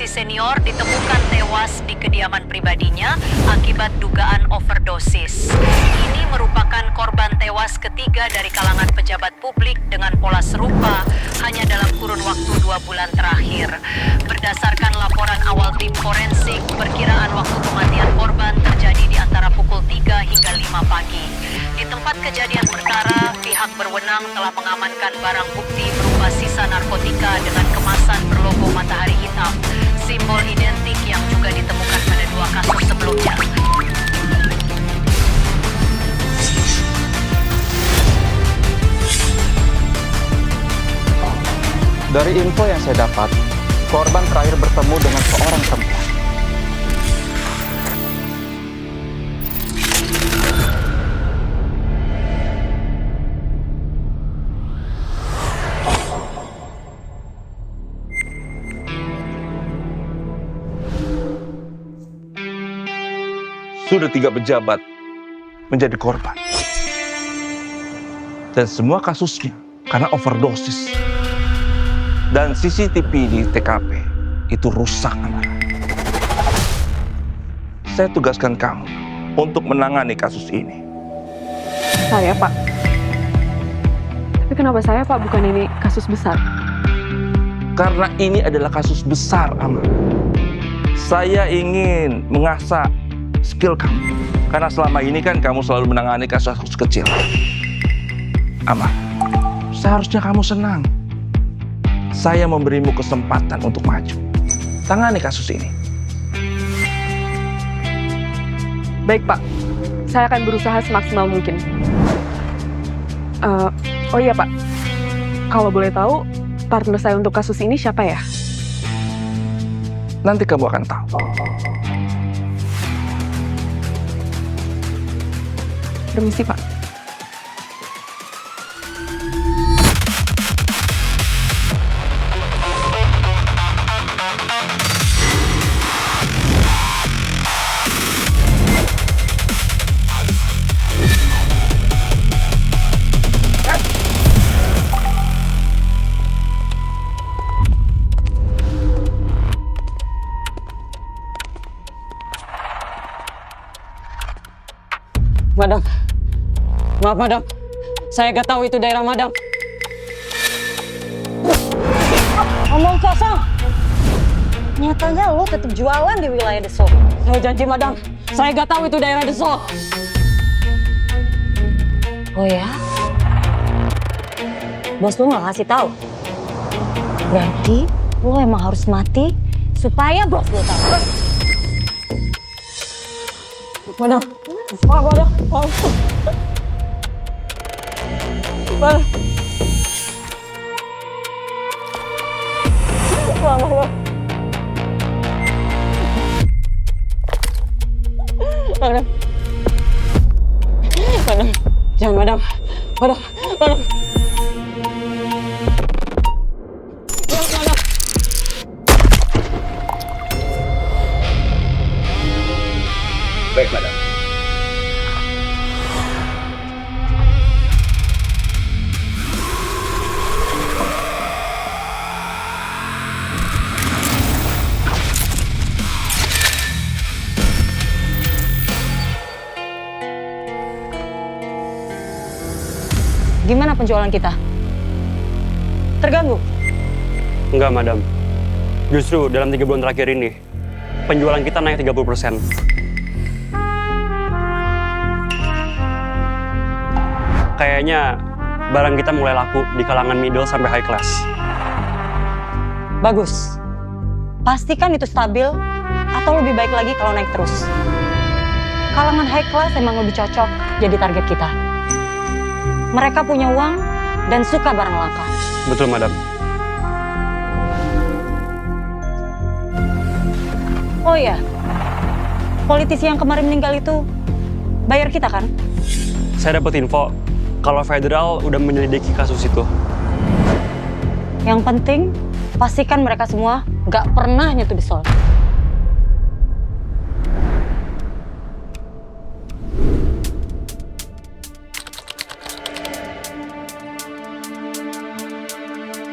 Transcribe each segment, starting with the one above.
polisi senior ditemukan tewas di kediaman pribadinya akibat dugaan overdosis. Ini merupakan korban tewas ketiga dari kalangan pejabat publik dengan pola serupa hanya dalam kurun waktu 2 bulan terakhir. Berdasarkan laporan awal tim forensik, perkiraan waktu kematian korban terjadi di antara pukul 3 hingga 5 pagi. Di tempat kejadian perkara, pihak berwenang telah mengamankan barang bukti berupa sisa narkotika dengan kemasan berlogo matahari hitam, simbol identik yang juga ditemukan pada 2 kasus sebelumnya. Dari info yang saya dapat, korban terakhir bertemu dengan seorang perempuan. Sudah 3 pejabat menjadi korban. Dan semua kasusnya karena overdosis. Dan CCTV di TKP itu rusak, Amar. Saya tugaskan kamu untuk menangani kasus ini. Saya, Pak. Tapi kenapa saya, Pak? Bukan ini kasus besar? Karena ini adalah kasus besar, Amar. Saya ingin mengasah skill kamu. Karena selama ini kan kamu selalu menangani kasus-kasus kecil. Amar, seharusnya kamu senang. Saya memberimu kesempatan untuk maju. Tangani kasus ini. Baik, Pak. Saya akan berusaha semaksimal mungkin. Oh iya, Pak. Kalau boleh tahu, partner saya untuk kasus ini siapa ya? Nanti kamu akan tahu. Permisi, Pak. Madam, maaf madam, saya gak tahu itu daerah madam. Omong kosong. Nyatanya lo tetap jualan di wilayah Deso. Saya janji madam, saya gak tahu itu daerah Deso. Oh ya? Bos lo nggak kasih tahu. Berarti lo emang harus mati supaya bos lo tahu. Madam, maaf madam, maaf. Madam. Maaf madam. Madam. Madam, jangan madam. Madam, madam. Jangan madam. Baik, madam. Gimana penjualan kita? Terganggu? Enggak, madam. Justru dalam 3 bulan terakhir ini, penjualan kita naik 30%. Kayaknya barang kita mulai laku di kalangan middle sampai high class. Bagus. Pastikan itu stabil atau lebih baik lagi kalau naik terus. Kalangan high class emang lebih cocok jadi target kita. Mereka punya uang dan suka barang langka. Betul, madam. Oh iya, politisi yang kemarin meninggal itu bayar kita kan? Saya dapat info kalau federal udah menyelidiki kasus itu. Yang penting, pastikan mereka semua nggak pernah nyentuh Desol.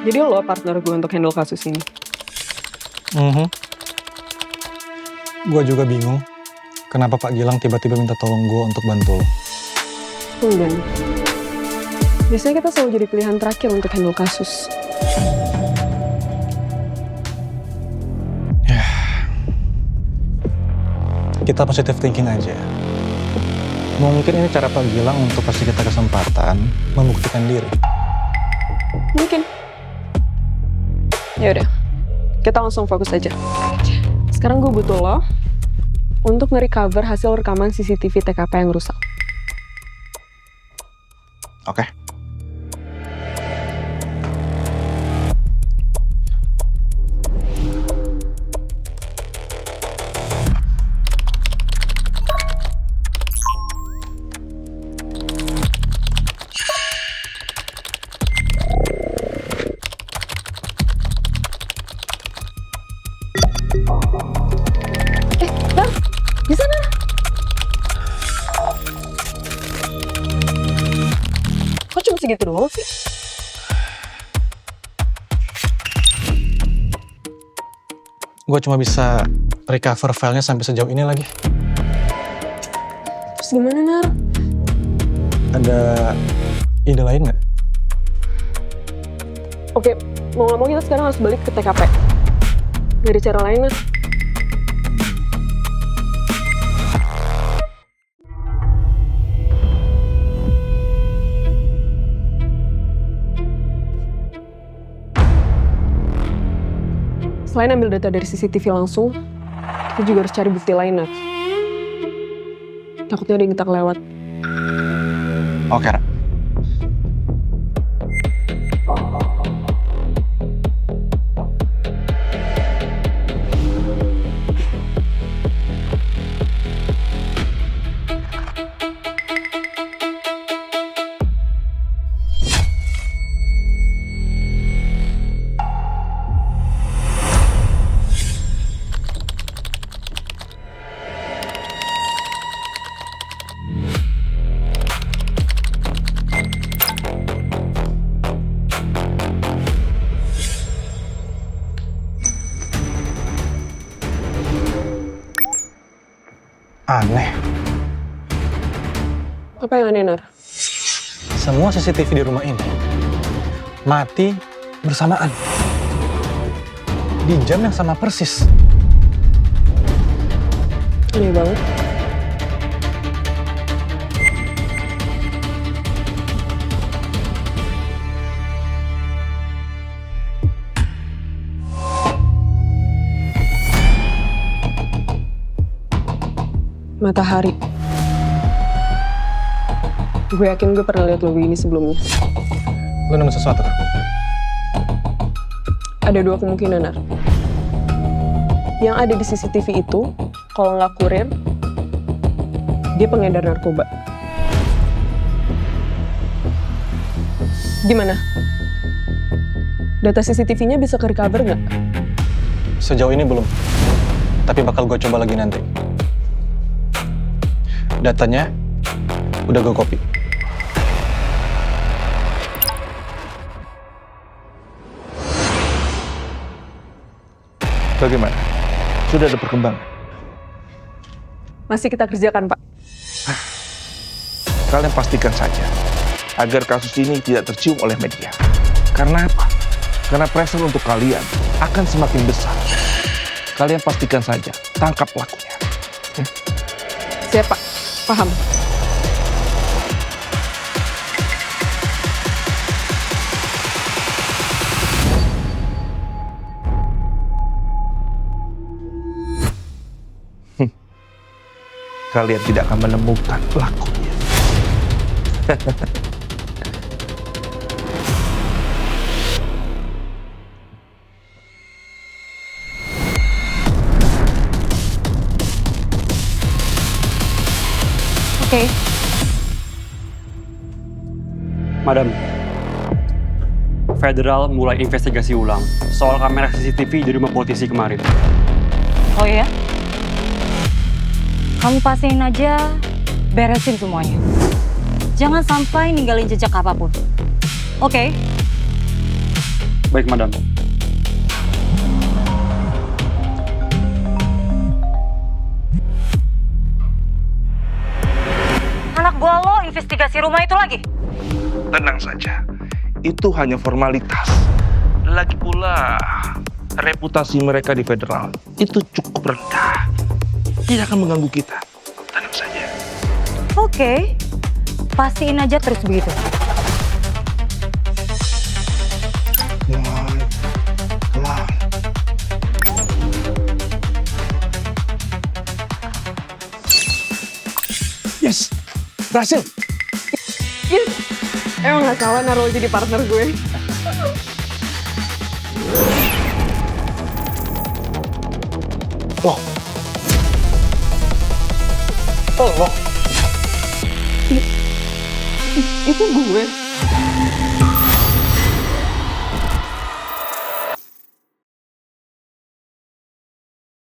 Jadi lo partner gue untuk handle kasus ini? Gue juga bingung kenapa Pak Gilang tiba-tiba minta tolong gue untuk bantu lo. Tumben. Biasanya kita selalu jadi pilihan terakhir untuk handle kasus. Kita positive thinking aja. Mungkin ini cara Pak Gilang untuk kasih kita kesempatan membuktikan diri. Mungkin. Ya udah, kita langsung fokus aja. Sekarang gue butuh lo untuk nge-recover hasil rekaman CCTV TKP yang rusak. Oke. Di sana. Kok cuma segitu doang sih? Gue cuma bisa recover filenya sampai sejauh ini lagi. Terus gimana, Nar? Ada ide lain nggak? Oke, mau nggak mau kita sekarang harus balik ke TKP. Gak ada cara lain, Nar. Selain ambil data dari CCTV langsung, kita juga harus cari bukti lain, Nat. Takutnya ada yang kita kelewat. Oke, Ra. Aneh. Apa yang aneh, Nar? Semua CCTV di rumah ini mati bersamaan. Di jam yang sama persis. Aneh banget. Matahari. Gue yakin gue pernah lihat logo ini sebelumnya. Lo nemu sesuatu? Ada dua kemungkinan, Nar. Yang ada di CCTV itu, kalau nggak kurir, dia pengedar narkoba. Gimana? Data CCTV-nya bisa ke-recover nggak? Sejauh ini belum. Tapi bakal gue coba lagi nanti. Datanya udah gue copy. Bagaimana? Sudah ada perkembangan? Masih kita kerjakan, Pak. Kalian pastikan saja agar kasus ini tidak tercium oleh media. Karena apa? Karena pressure untuk kalian akan semakin besar. Kalian pastikan saja tangkap pelakunya. Siap, Pak. Paham. Kalian tidak akan menemukan pelakunya. Oke. Madam, Federal mulai investigasi ulang soal kamera CCTV di rumah politisi kemarin. Oh ya? Kamu pastiin aja, beresin semuanya. Jangan sampai ninggalin jejak apapun. Oke? Baik, Madam. itu lagi? Tenang saja, itu hanya formalitas. Lagi pula, reputasi mereka di federal itu cukup rendah. Tidak akan mengganggu kita. Tenang saja. Oke, pastiin aja terus begitu. Yes, berhasil. Yes! Emang gak salah naruh lo jadi partner gue. Loh. Oh, loh. Itu gue.